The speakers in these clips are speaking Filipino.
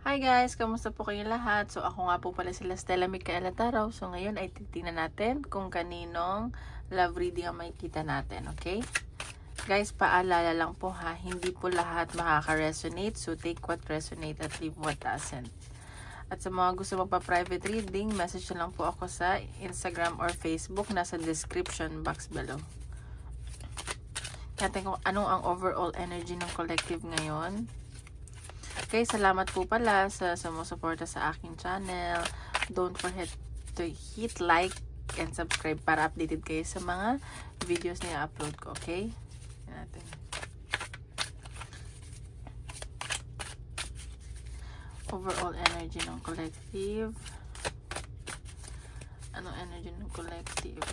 Hi guys! Kamusta po kayo lahat? So ako nga po pala sila Stella Micaela Taraw. So ngayon ay titingnan natin kung kaninong love reading ang makikita natin, okay? Guys, paalala lang po ha, hindi po lahat makaka-resonate. So take what resonate at leave what doesn't. At sa mga gusto magpa-private reading, message na lang po ako sa Instagram or Facebook. Nasa description box below. Natin kung anong ang overall energy ng collective ngayon. Okay, salamat po pala sa sumusuporta sa aking channel. Don't forget to hit like and subscribe para updated kayo sa mga videos na i-upload ko, okay? Yan natin. Overall energy ng collective. Anong energy ng collective?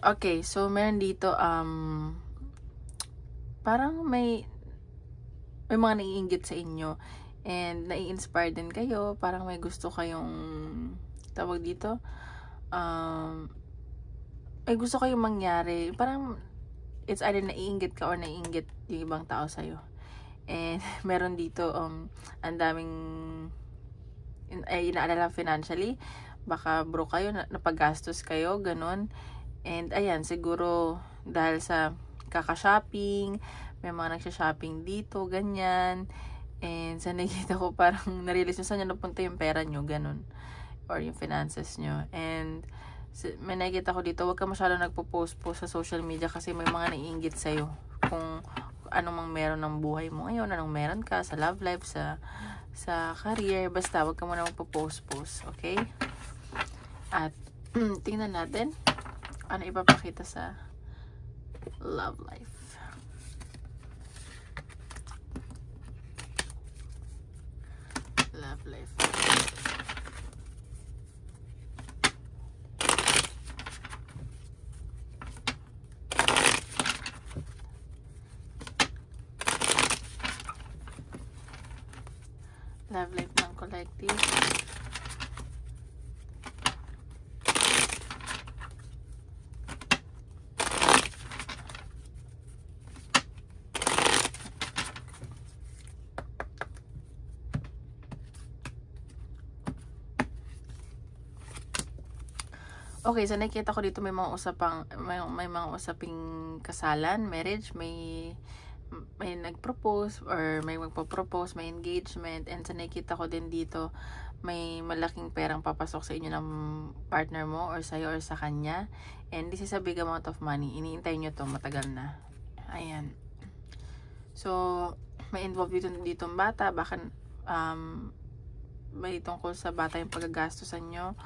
Okay, so meron dito parang may mga naiinggit sa inyo and nai-inspire din kayo, parang may gusto kayong tawag dito, may gusto kayong mangyari, parang it's either naiinggit ka or naiinggit yung ibang tao sa'yo. And meron dito ang daming inaalala financially, baka broke kayo, napagastos kayo, ganun. And ayan, siguro dahil sa kaka-shopping, may mga nagsha-shopping dito, ganyan. And sa nakita ko parang narealize nyo saan nyo napunta yung pera nyo, ganun. Or yung finances nyo. And may nakikita ko dito, huwag ka masyado nagpo-post sa social media kasi may mga naiinggit sa'yo. Kung anong mang meron ng buhay mo ngayon, anong meron ka sa love life, sa career, basta huwag ka muna magpo-post, okay? At tingnan natin ano ipapakita sa love life. Love life. Love life ng collective. Okay, so nakikita ko dito may mga mga usaping kasalan, marriage, may nag-propose or may magpo-propose, may engagement, and sa nakikita ko din dito may malaking perang papasok sa inyo ng partner mo or sa'yo or sa kanya, and this is a big amount of money. Iniintay nyo to matagal na. Ayan. So may involved dito ng bata, baka may tungkol sa bata yung pagagastusan nyo.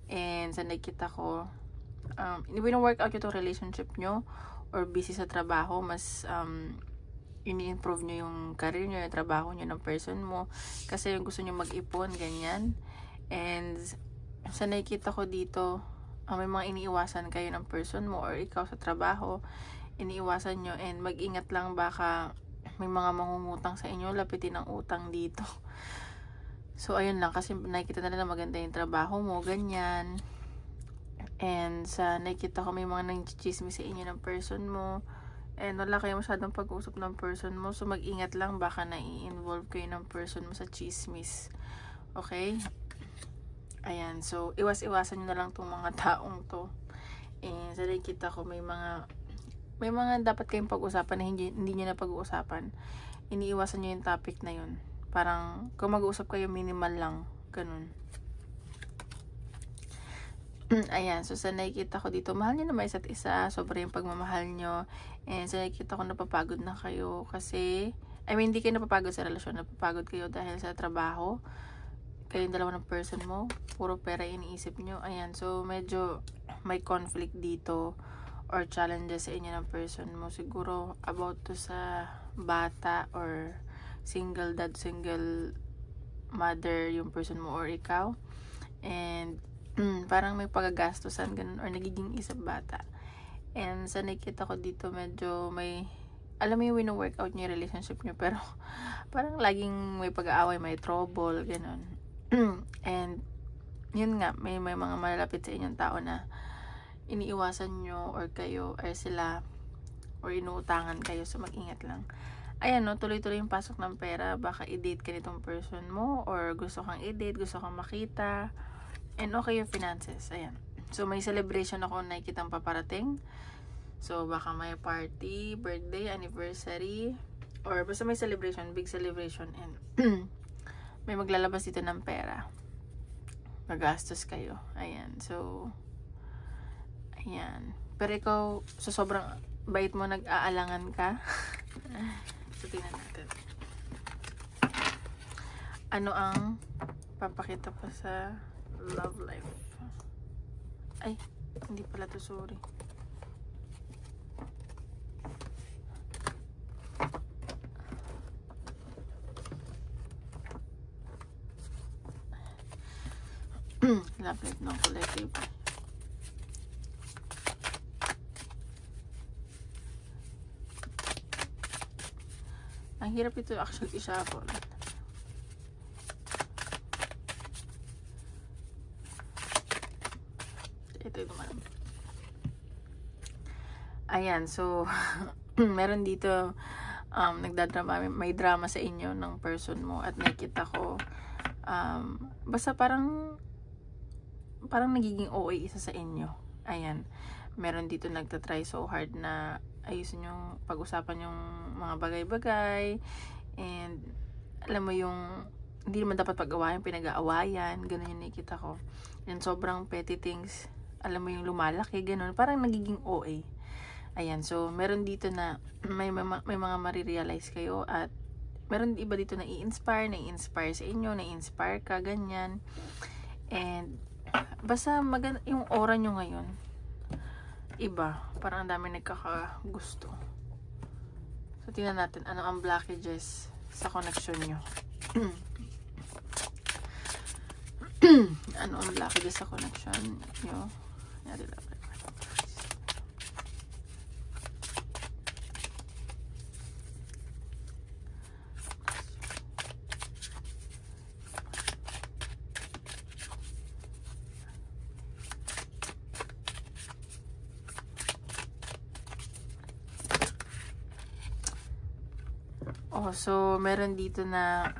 And sa nakita ko, wino-work out yung relationship nyo or busy sa trabaho, mas ini-improve nyo yung career nyo, yung trabaho nyo ng person mo kasi yung gusto nyo mag-ipon, ganyan. And sa nakikita ko dito, may mga iniiwasan kayo ng person mo or ikaw sa trabaho, iniiwasan nyo, and mag-ingat lang, baka may mga mangungutang sa inyo, lapitin ang utang dito. So, ayun lang. Kasi nakikita nila na maganda yung trabaho mo. Ganyan. And sa nakikita ko may mga nang-chismis sa inyo ng person mo. And wala kayo masyadong pag-uusap ng person mo. So, mag-ingat lang. Baka nai-involve kayo ng person mo sa chismis. Okay? Ayan. So, iwas-iwasan nyo na lang tong mga taong to. And sa nakikita ko may mga dapat kayong pag-usapan na hindi nyo na pag-uusapan. Iniiwasan nyo yung topic na yun. Parang, kung mag-uusap kayo, minimal lang. Ganun. Ayan. So, sa nakikita ko dito, mahal nyo naman isa't isa. Sobra yung pagmamahal nyo. And sa nakikita ko, napapagod na kayo. Kasi, hindi kayo napapagod sa relasyon. Napapagod kayo dahil sa trabaho. Kayong dalawa ng person mo. Puro pera iniisip nyo. Ayan. So, medyo may conflict dito. Or challenges sa inyo ng person mo. Siguro, about to sa bata or single dad, single mother yung person mo or ikaw. And parang may pagagastusan ganun or nagiging isang bata. And sa nakita ko dito, medyo may alam mo yung wino-workout niyo yung relationship niyo, pero parang laging may pag-aaway, may trouble, ganun. And yun nga, may mga malalapit sa inyong tao na iniiwasan nyo or kayo or sila or inuutangan kayo, so mag-ingat lang. Ayan, no, tuloy-tuloy yung pasok ng pera. Baka i-date ka nitong person mo or gusto kang i-date, gusto kang makita, and okay yung finances. Ayan, so may celebration ako na nakikitang paparating. So baka may party, birthday, anniversary, or basta may celebration, big celebration, and may maglalabas dito ng pera. Magastos kayo. Ayan, so ayan. Pero ikaw, so sobrang bait mo, nag-aalangan ka. So tingnan natin. Ano ang papakita pa sa love life? Ay, hindi pala to, sorry. Love life ng collective. Ang hirap ito actually i-shuffle. Ito naman. Ayan, so meron dito nagdadrama, may drama sa inyo ng person mo at nakita ko basta parang nagiging OA isa sa inyo. Ayan, meron dito nagtatry so hard na ayusin yung pag-usapan yung mga bagay-bagay, and alam mo yung hindi naman dapat pag-awayan, pinag-aawayan, ganun yung nakikita ko. And sobrang petty things, alam mo yung lumalaki, ganun, parang nagiging OA. Ayan, so meron dito na may mga marirealize kayo, at meron iba dito na i-inspire sa inyo, na-inspire ka, ganyan. And basta yung aura nyo ngayon iba, parang ang dami nagkakagusto. So tingnan natin ano ang blockages sa connection nyo. Ano ang blockages sa connection nyo? Oh, so meron dito na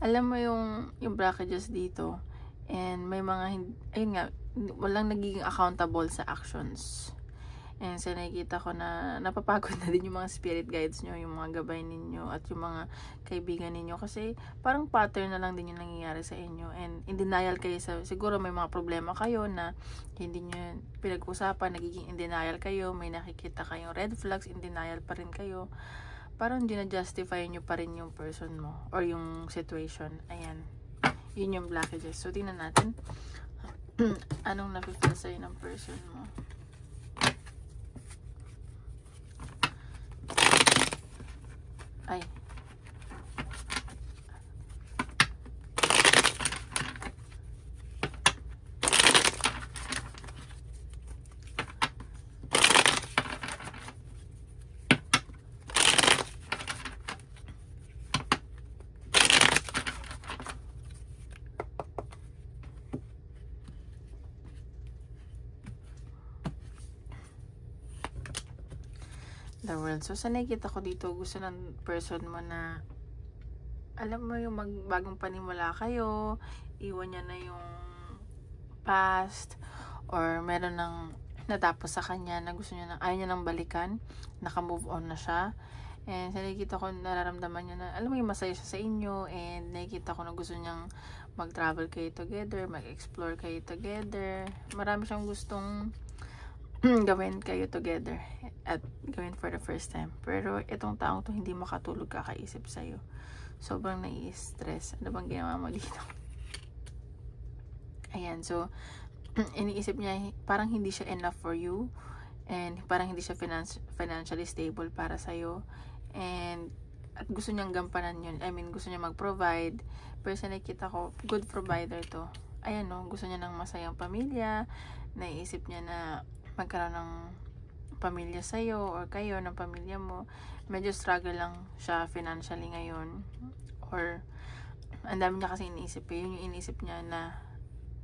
alam mo yung blockages dito, and may mga ayun nga, walang nagiging accountable sa actions. And so nakikita ko na napapagod na din yung mga spirit guides nyo, yung mga gabay ninyo at yung mga kaibigan ninyo, kasi parang pattern na lang din yung nangyayari sa inyo, and in denial kayo siguro may mga problema kayo na hindi nyo pinag-usapan, nagiging in denial kayo, may nakikita kayong red flags, in denial pa rin kayo, parang gina-justify nyo pa rin yung person mo or yung situation. Ayan, yun yung blockages. So tingnan natin anong napipil sa'yo ng person mo. Ay, the world. So sa nakikita ko dito, gusto ng person mo na alam mo yung magbagong panimula kayo, iwan niya na yung past, or meron ng natapos sa kanya na gusto niya ayaw niya nang balikan, naka-move on na siya. And sa nakikita ko, nararamdaman niya na alam mo yung masaya siya sa inyo, and nakikita ko na gusto niyang mag-travel kayo together, mag-explore kayo together. Marami siyang gustong gawin kayo together at gawin for the first time. Pero itong taong to hindi makatulog kakaisip sa'yo. Sobrang nai-stress. Ano bang ginawa mo dito? Ayan, so iniisip niya parang hindi siya enough for you, and parang hindi siya financially stable para sa'yo, and at gusto niyang gampanan yun. I mean, gusto niya mag-provide. Pero sa nakikita ko, good provider to. Ayan, no, gusto niya ng masayang pamilya. Naiisip niya na magkaroon ng pamilya sa'yo or kayo ng pamilya mo, medyo struggle lang siya financially ngayon. Or, ang dami niya kasi iniisip eh. Yun yung iniisip niya na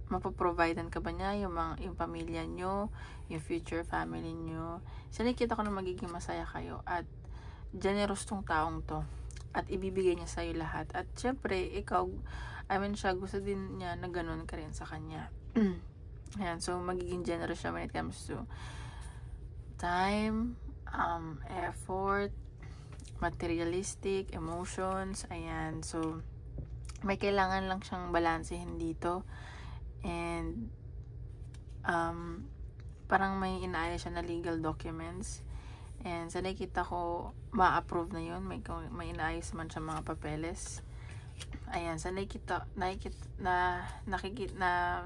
mapoprovidean ka ba niya yung pamilya nyo, yung future family nyo. So, nakikita ko na magiging masaya kayo at generous tong taong to. At ibibigay niya sa'yo lahat. At syempre, ikaw, siya, gusto din niya na ganun ka rin sa kanya. Ayan, so magiging generous siya when it comes to time, effort, materialistic, emotions. Ayan, so may kailangan lang siyang balansehin dito. And parang may inaayos siya na legal documents. And sa nakikita ko, ma-approve na yun. May inaayos man siya mga papeles. Ayan, sa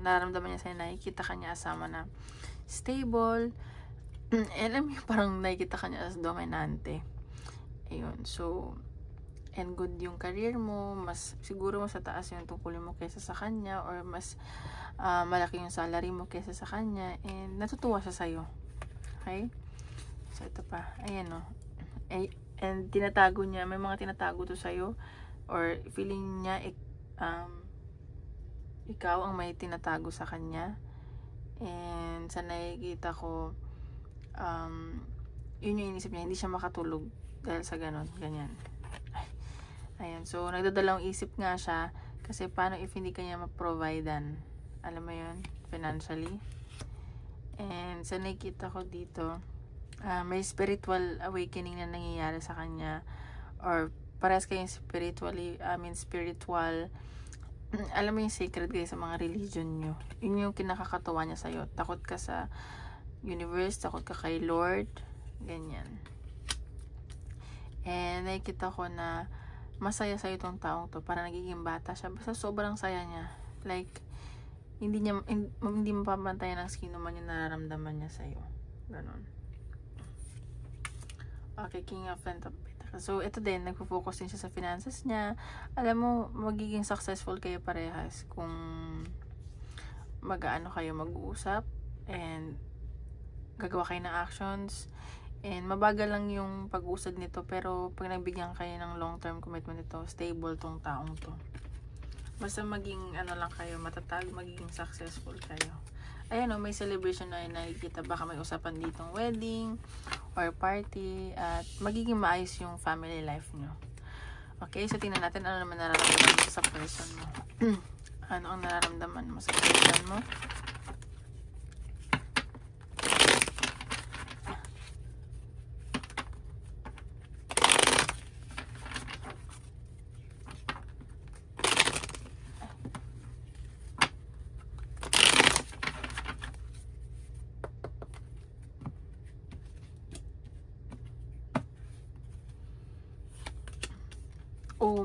nararamdaman niya sa'yo, nakikita ka niya asama na stable. Alam mo, parang nakikita ka niya as dominante. Ayun, so, and good yung career mo, siguro mas taas yung tungkulin mo kaysa sa kanya, or mas malaki yung salary mo kaysa sa kanya, and natutuwa siya sa'yo. Okay? So, ito pa. Ayan, no. And tinatago niya, may mga tinatago to sa'yo, or feeling niya ikaw ang may tinatago sa kanya. And sa nakikita ko, yun yung inisip niya, hindi siya makatulog dahil sa ganyan. Ayan, so nagdadalawang isip nga siya kasi paano if hindi kanya ma-providean, alam mo yun, financially. And sa nakikita ko dito, may spiritual awakening na nangyayari sa kanya, or parehas kayong spiritual, alam mo yung sacred guys sa mga religion nyo. Yun yung kinakakatawa niya sa'yo. Takot ka sa universe, takot ka kay Lord, ganyan. And nakikita ko na masaya sa'yo tong taong to, para nagiging bata siya. Basta sobrang saya niya. Like, hindi mapapantayan ng sino man yung nararamdaman niya sa'yo. Ganon. Okay, King of Pentacles. So, ito din, nagpo-focus din siya sa finances niya. Alam mo, magiging successful kayo parehas kung kayo mag-uusap and gagawa kayo ng actions. And mabagal lang yung pag-usad nito, pero pag nagbigyan kayo ng long-term commitment nito, stable tong taong to. Basta maging lang kayo, matatag, magiging successful kayo. Ayan o, may celebration na nakikita. Baka may usapan ditong wedding or party, at magiging maayos yung family life nyo. Okay, so tingnan natin ano naman nararamdaman mo sa person mo. Ano ang nararamdaman mo sa person mo?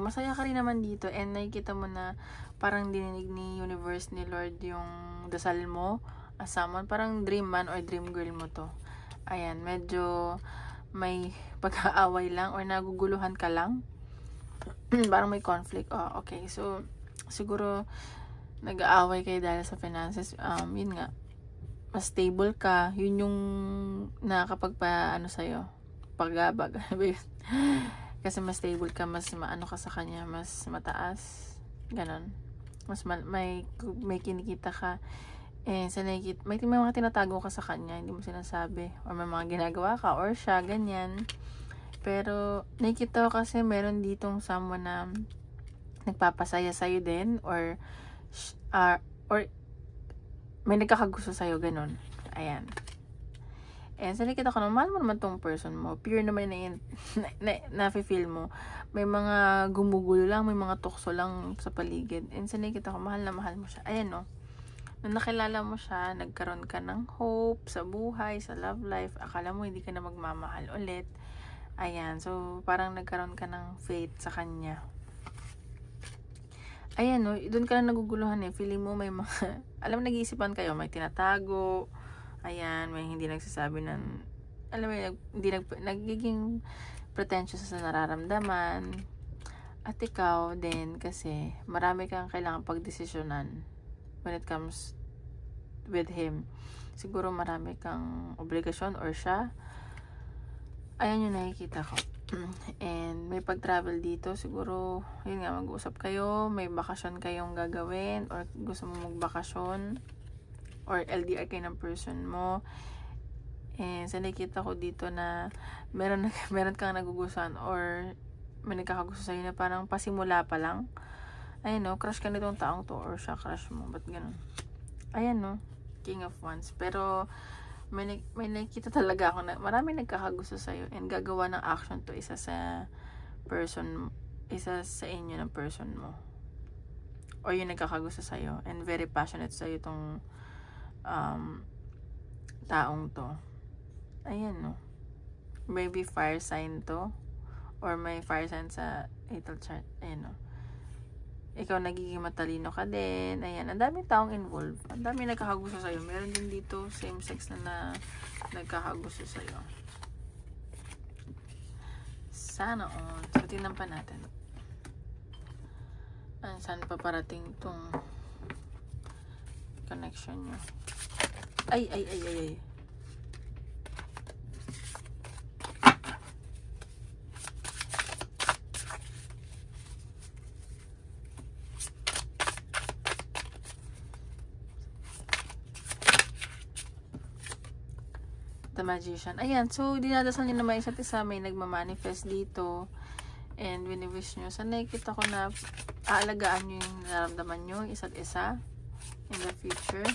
Masaya ka rin naman dito, and nakikita mo na parang dininig ni universe, ni Lord, yung dasal mo as someone, parang dream man or dream girl mo to. Ayan, medyo may pag-aaway lang or naguguluhan ka lang. Parang may conflict. Okay. So, siguro nag-aaway kayo dahil sa finances. Yun nga, mas stable ka. Yun yung nakakapagpa sa'yo, pagabag. Kasi mas stable ka, mas ka sa kanya, mas mataas, ganon. Mas may kinikita ka. Sa nakikita, may mga tinatago ka sa kanya, hindi mo sinasabi, or may mga ginagawa ka, or siya, ganyan. Pero nakikita ko kasi meron ditong someone na nagpapasaya sa'yo din, or may nagkakagusto sa'yo, ganon. Ayan. And sa nakita ko, mahal mo naman tong person mo. Pure naman na-feel mo. May mga gumugulo lang, may mga tukso lang sa paligid. And sa nakita ko, mahal na mahal mo siya. Ayan, no. Nung nakilala mo siya, nagkaroon ka ng hope sa buhay, sa love life. Akala mo hindi ka na magmamahal ulit. Ayan, so parang nagkaroon ka ng faith sa kanya. Ayan, no. Doon ka na naguguluhan eh. Feeling mo may mga, alam mo, nag-iisipan kayo, may tinatago. Ayan, may hindi nagsasabi ng, alam mo, hindi nagiging pretentious sa nararamdaman. At ikaw din, kasi marami kang kailangan pagdesisyonan when it comes with him. Siguro marami kang obligasyon, or siya, Ayan yung nakikita ko. And may pag-travel dito. Siguro, yun nga, mag-uusap kayo. May bakasyon kayong gagawin. Or gusto mo magbakasyon. Or LDR kayo ng person mo. And sa nakikita ko dito na meron kang nagugustuhan. Or may nagkakagusto sa'yo na parang pasimula pa lang. Ayan no, crush ka nitong taong to. Or siya crush mo. Ba't ganun? Ayan no, King of Wands. Pero may nakikita talaga ako na marami nagkakagusto sa'yo and gagawa ng action to isa sa inyo ng person mo or yung nagkakagusto sa'yo and very passionate sa'yo itong taong to. Ayan no, maybe fire sign to or may fire sign sa natal chart. Ayan no, ikaw nagiging matalino ka din. Ayan, ang daming taong involved. Ang daming nagkakagusto sa'yo. Meron din dito same sex na nagkakagusto sa'yo. Sana all. So, tingnan pa natin. Saan pa parating itong connection nyo? Ay. The Magician. Ayan, so dinadasal nyo naman isa't isa, may nagmamanifest dito and wini-wish nyo. So nakikita ko na aalagaan nyo yung nararamdaman nyo isa't isa in the future.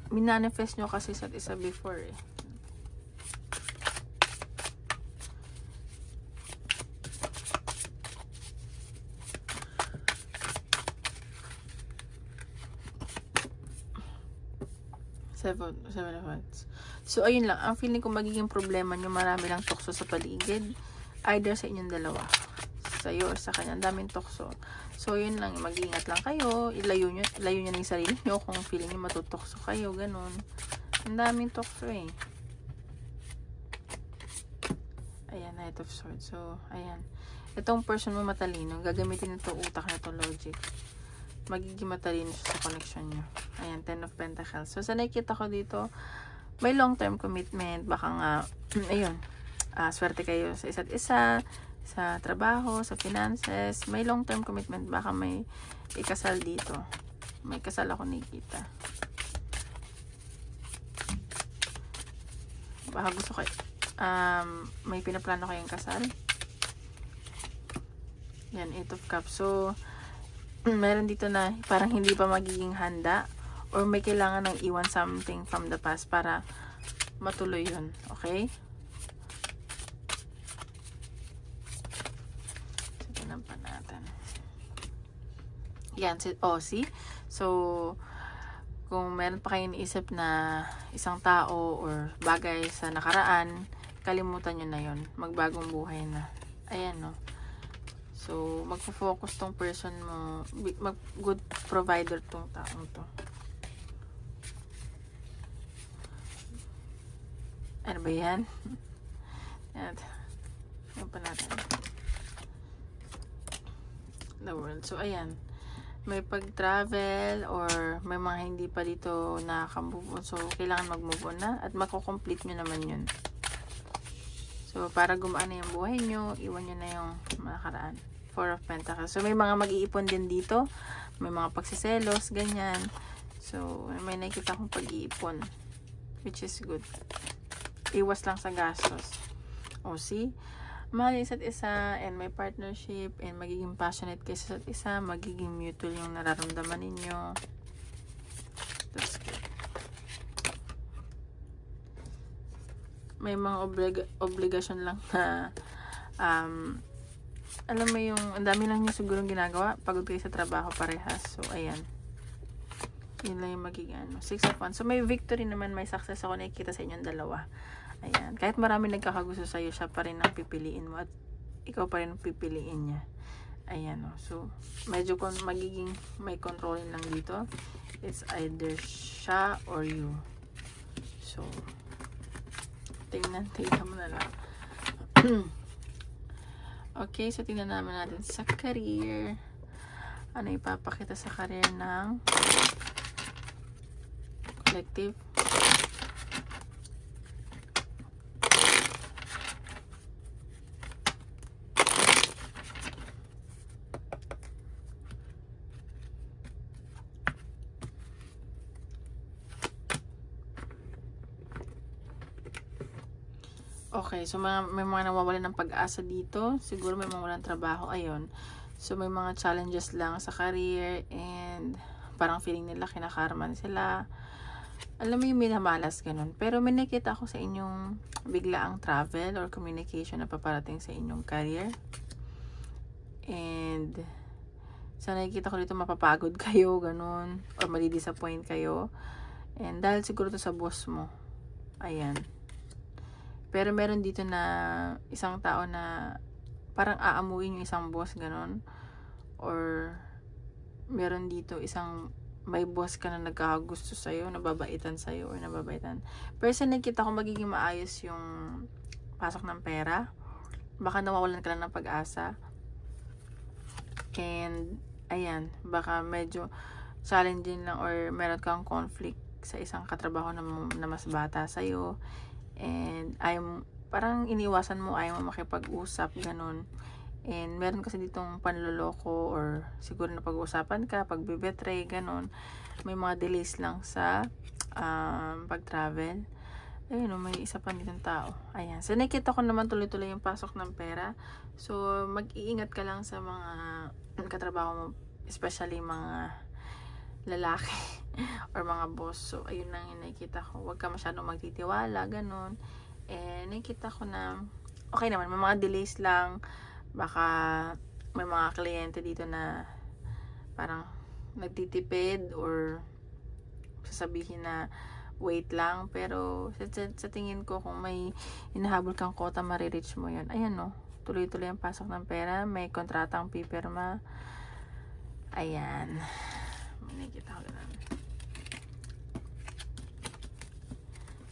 Minanifest nyo kasi isa't isa before eh. Seven of Wands. So, ayun lang. Ang feeling ko magiging problema nyo, marami lang tukso sa paligid. Either sa inyong dalawa. Sa'yo or sa kanya. Ang daming tukso. So, yun lang. Mag-iingat lang kayo. Ilayo nyo na yung sarili nyo kung feeling nyo matutokso kayo. Ganun. Ang daming tukso eh. Ayan. Knight of Swords. So, ayan. Itong person mo matalino. Gagamitin ito utak na ito logic. Magiging matalino siya sa connection nyo. Ayan, 10 of Pentacles. So, sa nakikita ko dito, may long-term commitment. Baka nga, ayun, swerte kayo sa isa't isa, sa trabaho, sa finances. May long-term commitment. Baka may ikasal dito. May kasal ako nakikita. Baka gusto kayo, may pinaplano kayong kasal. Yan, 8 of Cups. So, meron dito na parang hindi pa magiging handa or may kailangan ng iwan something from the past para matuloy yun. Okay? So, tingnan pa natin. Yan. See? So, kung meron pa kayong iniisip na isang tao or bagay sa nakaraan, kalimutan nyo na yun. Magbagong buhay na. Ayan, no? So, magpo-focus tong person mo. Good provider tong taong to. Ano ba yan? Yan. Yan pa natin. The World. So, ayan. May pag-travel or may mga hindi pa dito nakaka-move on. So, kailangan mag-move on na at mako-complete nyo naman yun. So, para gumaan na yung buhay nyo, iwan nyo na yung nakaraan. 4 of Pentacles. So, may mga mag-iipon din dito. May mga pagsiselos, ganyan. So, may nakikita akong pag-iipon. Which is good. Iwas lang sa gastos. O, see? Mahal yung isa't isa and may partnership and magiging passionate kayo sa isa't isa. Magiging mutual yung nararamdaman ninyo. That's good. May mga obligasyon lang na alam mo yung ang dami lang nyo siguro ginagawa. Pagod kayo sa trabaho parehas. So, ayan. Yun lang yung magiging 6 of Wands. So, may victory naman. May success ako nakikita sa inyong dalawa. Ayan. Kahit marami nagkakagusto sa'yo, siya pa rin ang pipiliin mo at ikaw pa rin ang pipiliin niya. Ayan, no. So, medyo magiging may controlling lang dito. It's either siya or you. So, tingnan mo na lang. Okay, so tingnan naman natin sa career. Ano ipapakita sa career ng collective? Okay, so may mga nawawalan ng pag-asa dito. Siguro may mga walang trabaho. Ayun. So, may mga challenges lang sa career and parang feeling nila kinakarman sila. Alam mo yung minamalas, ganun. Pero may nakita ako sa inyong biglaang travel or communication na paparating sa inyong career. And sa nakikita ko dito, mapapagod kayo, ganun. Or madi-disappoint kayo. And dahil siguro to sa boss mo. Ayan. Pero meron dito na isang tao na parang aamuin yung isang boss, ganun. Or meron dito may boss ka na nagkakagusto sa'yo, nababaitan sa'yo, or nababaitan. Pero sa nakita ko, magiging maayos yung pasok ng pera. Baka nawawalan ka lang ng pag-asa. And, ayan, baka medyo challenging lang or meron kang conflict sa isang katrabaho na mas bata sa'yo. And parang iniwasan mo, ayaw mo makipag-usap, ganun. And meron kasi ditong panloloko or siguro na pag-uusapan ka, pag-betray, ganun. May mga delays lang sa pag-travel. Ayun, may isa pa ditong tao. Ayan. So, nakita ko naman tuloy-tuloy yung pasok ng pera. So, mag-iingat ka lang sa mga katrabaho mo, especially mga lalaki or mga boss. So, ayun lang yung nakikita ko. Huwag ka masyadong magtitiwala, ganun. Nakikita ko na okay naman, may mga delays lang. Baka may mga kliyente dito na parang nagtitipid or sasabihin na wait lang. Pero sa tingin ko, kung may hinahabol kang quota, marireach mo yun. Ayan, no, tuloy-tuloy ang pasok ng pera. May kontratang pipirma. Ayan. Nakikita ko ganun.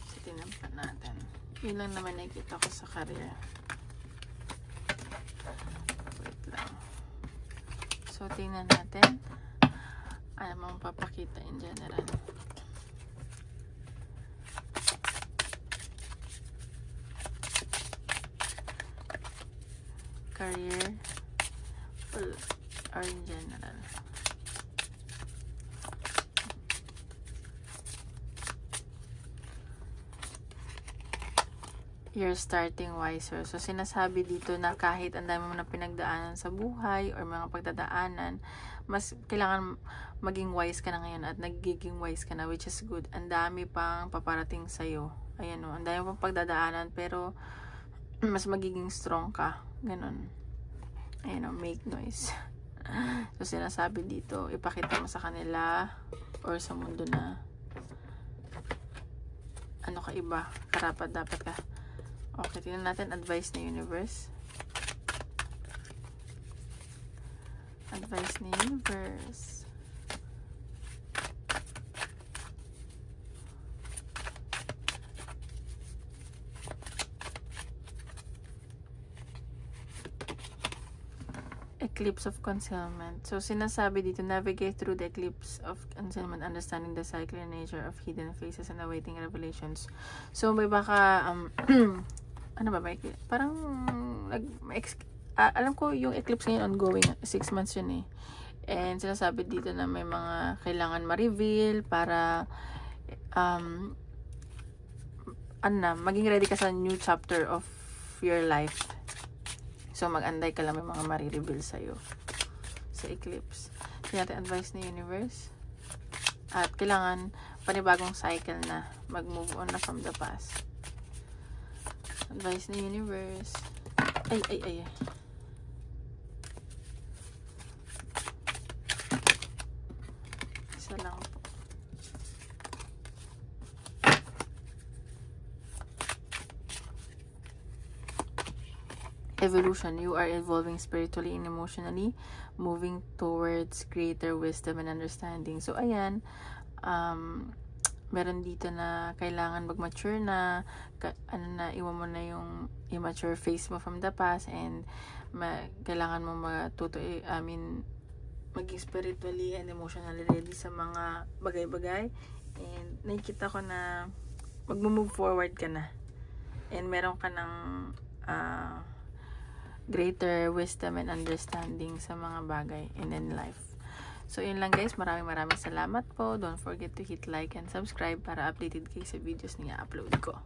So, tingnan pa natin. Yun lang naman nakikita ko sa career. Wait lang. So, tingnan natin. Ano mong papakita in general. Career or in general. You're starting wiser. So, sinasabi dito na kahit ang dami mo na pinagdaanan sa buhay or mga pagdadaanan, mas kailangan maging wise ka na ngayon at nagiging wise ka na, which is good. Ang dami pang paparating sa'yo. Ayan o, ang dami pang pagdadaanan, pero mas magiging strong ka. Ganon. Ayan o, make noise. So, sinasabi dito, ipakita mo sa kanila or sa mundo na ano ka iba, karapat dapat ka. Okay, tingnan natin advice ni universe. Advice ni universe. Eclipse of concealment. So, sinasabi dito, navigate through the eclipse of concealment, understanding the cyclic nature of hidden faces and awaiting revelations. So, may baka, ano ba, parang, alam ko yung eclipse ngayon ongoing, 6 months yun eh. And sinasabi dito na may mga kailangan ma-reveal para, maging ready ka sa new chapter of your life. So, mag-anday ka lang, may mga marireveal sa'yo sa eclipse. Kaya natin advice ni universe. At kailangan panibagong cycle na. Mag-move on na from the past. Advice ni universe. Ay. Isa lang po. Evolution. You are evolving spiritually and emotionally, moving towards greater wisdom and understanding. So, ayan, meron dito na kailangan mag-mature na, iwan mo na yung immature face mo from the past, and kailangan mo maging spiritually and emotionally ready sa mga bagay-bagay. And nakikita ko na mag-move forward ka na. And meron ka ng greater wisdom and understanding sa mga bagay and in life. So, yun lang guys. Maraming salamat po. Don't forget to hit like and subscribe para updated kayo sa videos na i-upload ko.